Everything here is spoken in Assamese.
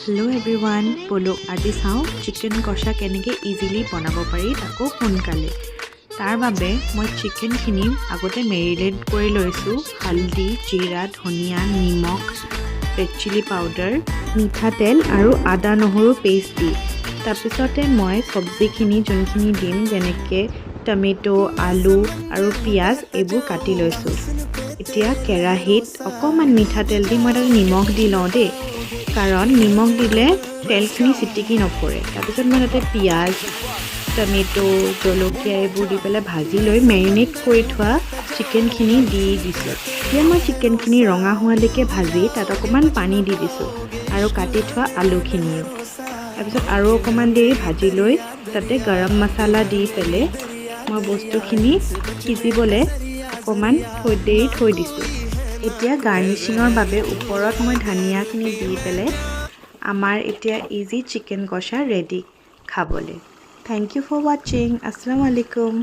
হেল্ল' এভৰিৱান, ব'লক আজি চাওঁ চিকেন কষা কেনেকৈ ইজিলি বনাব পাৰি, তাকো সোনকালে। তাৰ বাবে মই চিকেনখিনি আগতে মেৰিনেট কৰি লৈছোঁ। হালধি, জিৰা, ধনিয়া, নিমখ, ৰেড চিলি পাউডাৰ, মিঠাতেল আৰু আদা নহৰু পেষ্ট দি। তাৰপিছতে মই চব্জিখিনি যোনখিনি দিম, যেনেকৈ টমেটো, আলু আৰু পিঁয়াজ এইবোৰ কাটি লৈছোঁ। এতিয়া কেৰাহীত অকণমান মিঠাতেল দি মই তাত নিমখ দি লওঁ দেই, কাৰণ নিমখ দিলে তেলখিনি চিটিকি নপৰে। তাৰপিছত মই তাতে পিঁয়াজ, টমেটো, জলকীয়া এইবোৰ দি পেলাই ভাজি লৈ মেৰিনেট কৰি থোৱা চিকেনখিনি দি দিছোঁ। এতিয়া মই চিকেনখিনি ৰঙা হোৱালৈকে ভাজি তাত অকণমান পানী দি দিছোঁ আৰু কাটি থোৱা আলুখিনিও। তাৰপিছত আৰু অকণমান দেৰি ভাজি লৈ তাতে গৰম মছলা দি পেলাই মই বস্তুখিনি সিজিবলৈ অকণমান দেৰি থৈ দিছোঁ। এতিয়া গাৰ্নিচিঙৰ বাবে ওপৰত মই ধনিয়াখিনি দি পেলাই আমাৰ এতিয়া ইজি চিকেন কষা ৰেডি খাবলৈ। থেংক ইউ ফৰ ৱাচিং। আসসালামু আলাইকুম।